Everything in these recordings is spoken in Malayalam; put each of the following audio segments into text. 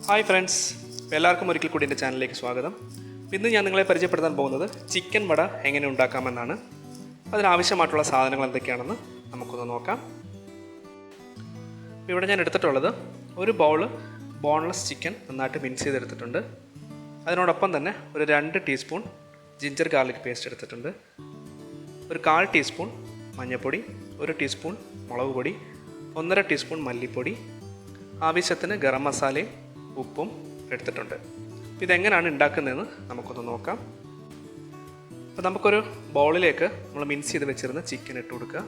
ഹായ് ഫ്രണ്ട്സ്, എല്ലാവർക്കും ഒരിക്കൽ കൂടി എൻ്റെ ചാനലിലേക്ക് സ്വാഗതം. ഇന്ന് ഞാൻ നിങ്ങളെ പരിചയപ്പെടുത്താൻ പോകുന്നത് ചിക്കൻ വട എങ്ങനെ ഉണ്ടാക്കാമെന്നാണ്. അതിനാവശ്യമായിട്ടുള്ള സാധനങ്ങൾ എന്തൊക്കെയാണെന്ന് നമുക്കൊന്ന് നോക്കാം. ഇവിടെ ഞാൻ എടുത്തിട്ടുള്ളത് ഒരു ബൗള് ബോൺലെസ് ചിക്കൻ നന്നായിട്ട് മിക്സ് ചെയ്തെടുത്തിട്ടുണ്ട്. അതിനോടൊപ്പം തന്നെ ഒരു 2 ടീസ്പൂൺ ജിഞ്ചർ ഗാർലിക് പേസ്റ്റ് എടുത്തിട്ടുണ്ട്. ഒരു 1/4 ടീസ്പൂൺ മഞ്ഞൾപ്പൊടി, 1 ടീസ്പൂൺ മുളക് പൊടി, 1.5 ടീസ്പൂൺ മല്ലിപ്പൊടി, ആവശ്യത്തിന് ഗരം മസാലയും ഉപ്പും എടുത്തിട്ടുണ്ട്. ഇതെങ്ങനെയാണ് ഉണ്ടാക്കുന്നതെന്ന് നമുക്കൊന്ന് നോക്കാം. അപ്പോൾ നമുക്കൊരു ബൗളിലേക്ക് നമ്മൾ മിക്സ് ചെയ്ത് വെച്ചിരുന്ന ചിക്കൻ ഇട്ട് കൊടുക്കുക.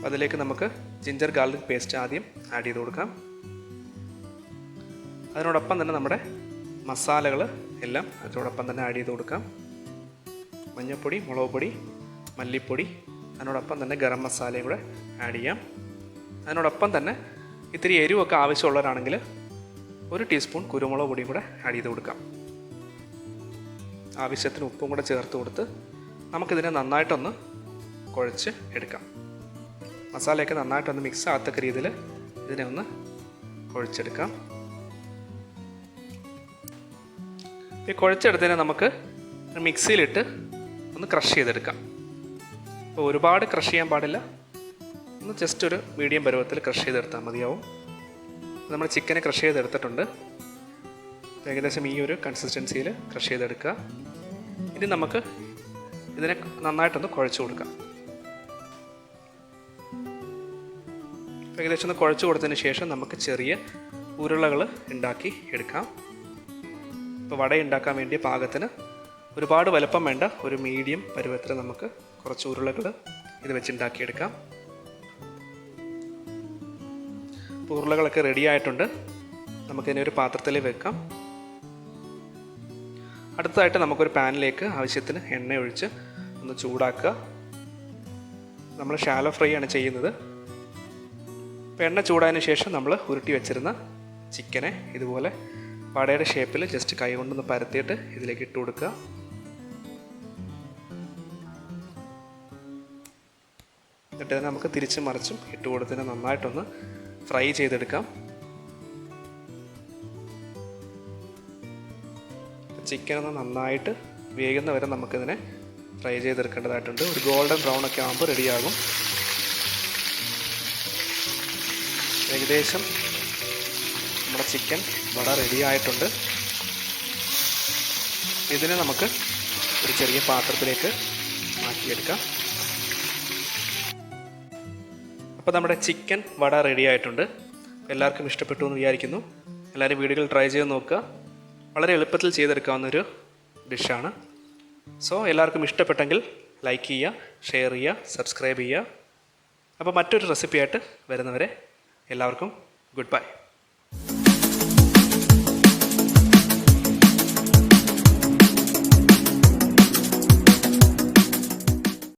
അതിലേക്ക് നമുക്ക് ജിഞ്ചർ ഗാർലിക് പേസ്റ്റ് ആദ്യം ആഡ് ചെയ്ത് കൊടുക്കാം. അതിനോടൊപ്പം തന്നെ നമ്മുടെ മസാലകൾ എല്ലാം അതിനോടൊപ്പം തന്നെ ആഡ് ചെയ്ത് കൊടുക്കാം. മഞ്ഞൾപ്പൊടി, മുളക് പൊടി, മല്ലിപ്പൊടി, അതിനോടൊപ്പം തന്നെ ഗരം മസാലയും കൂടെ ആഡ് ചെയ്യാം. അതിനോടൊപ്പം തന്നെ ഇത്തിരി എരിവൊക്കെ ആവശ്യമുള്ളവരാണെങ്കിൽ 1 ടീസ്പൂൺ കുരുമുളക് പൊടിയും കൂടെ ആഡ് ചെയ്ത് കൊടുക്കാം. ആവശ്യത്തിന് ഉപ്പും കൂടെ ചേർത്ത് കൊടുത്ത് നമുക്കിതിനെ നന്നായിട്ടൊന്ന് കുഴച്ച് എടുക്കാം. മസാലയൊക്കെ നന്നായിട്ടൊന്ന് മിക്സ് ആകത്തക്ക രീതിയിൽ ഇതിനെ ഒന്ന് കുഴച്ചെടുക്കാം. ഈ കുഴച്ചെടുത്തതിനെ നമുക്ക് മിക്സിയിലിട്ട് ഒന്ന് ക്രഷ് ചെയ്തെടുക്കാം. അപ്പോൾ ഒരുപാട് ക്രഷ് ചെയ്യാൻ പാടില്ല, ഒന്ന് ജസ്റ്റ് ഒരു മീഡിയം പരുവത്തിൽ ക്രഷ് ചെയ്തെടുത്താൽ മതിയാവും. നമ്മൾ ചിക്കനെ ക്രഷ് ചെയ്തെടുത്തിട്ടുണ്ട്. ഏകദേശം ഈ ഒരു കൺസിസ്റ്റൻസിയിൽ ക്രഷ് ചെയ്തെടുക്കുക. ഇനി നമുക്ക് ഇതിനെ നന്നായിട്ടൊന്ന് കുഴച്ച് കൊടുക്കാം. ഏകദേശം ഒന്ന് കുഴച്ച് കൊടുത്തതിന് ശേഷം നമുക്ക് ചെറിയ ഉരുളകൾ ഉണ്ടാക്കി എടുക്കാം. ഇപ്പോൾ വട ഉണ്ടാക്കാൻ വേണ്ടിയ പാകത്തിന് ഒരുപാട് വലുപ്പം വേണ്ട, ഒരു മീഡിയം പരുവത്തിൽ നമുക്ക് കുറച്ച് ഉരുളകൾ ഇത് വെച്ചുണ്ടാക്കിയെടുക്കാം. ഇപ്പോൾ ഉരുളകളൊക്കെ റെഡി ആയിട്ടുണ്ട്. നമുക്കിതിനെ ഒരു പാത്രത്തിൽ വെക്കാം. അടുത്തതായിട്ട് നമുക്കൊരു പാനിലേക്ക് ആവശ്യത്തിന് എണ്ണ ഒഴിച്ച് ഒന്ന് ചൂടാക്കുക. നമ്മൾ ഷാലോ ഫ്രൈ ആണ് ചെയ്യുന്നത്. ഇപ്പോൾ എണ്ണ ചൂടായതിനു ശേഷം നമ്മൾ ഉരുട്ടി വെച്ചിരുന്ന ചിക്കനെ ഇതുപോലെ വടയുടെ ഷേപ്പിൽ ജസ്റ്റ് കൈ കൊണ്ടൊന്ന് പരത്തിയിട്ട് ഇതിലേക്ക് ഇട്ട് കൊടുക്കുക. എന്നിട്ട് ഇതിനെ നമുക്ക് തിരിച്ചും മറിച്ചും ഇട്ട് കൊടുത്തതിന് നന്നായിട്ടൊന്ന് ഫ്രൈ ചെയ്തെടുക്കാം. ചിക്കൻ ഒന്ന് നന്നായിട്ട് വേകുന്ന വരെ നമുക്കിതിനെ ഫ്രൈ ചെയ്തെടുക്കേണ്ടതായിട്ടുണ്ട്. ഒരു ഗോൾഡൻ ബ്രൗൺ ഒക്കെ ആകുമ്പോൾ റെഡിയാകും. ഏകദേശം നമ്മുടെ ചിക്കൻ വട റെഡി ആയിട്ടുണ്ട്. ഇതിനെ നമുക്ക് ഒരു ചെറിയ പാത്രത്തിലേക്ക് മാറ്റിയെടുക്കാം. അപ്പോൾ നമ്മുടെ ചിക്കൻ വട റെഡി ആയിട്ടുണ്ട്. എല്ലാവർക്കും ഇഷ്ടപ്പെട്ടു എന്ന് വിചാരിക്കുന്നു. എല്ലാവരും വീടുകൾ ട്രൈ ചെയ്ത് നോക്കുക. വളരെ എളുപ്പത്തിൽ ചെയ്തെടുക്കാവുന്നൊരു ഡിഷാണ്. സോ എല്ലാവർക്കും ഇഷ്ടപ്പെട്ടെങ്കിൽ ലൈക്ക് ചെയ്യുക, ഷെയർ ചെയ്യുക, സബ്സ്ക്രൈബ് ചെയ്യുക. അപ്പോൾ മറ്റൊരു റെസിപ്പിയായിട്ട് വരുന്നവരെ എല്ലാവർക്കും ഗുഡ് ബൈ.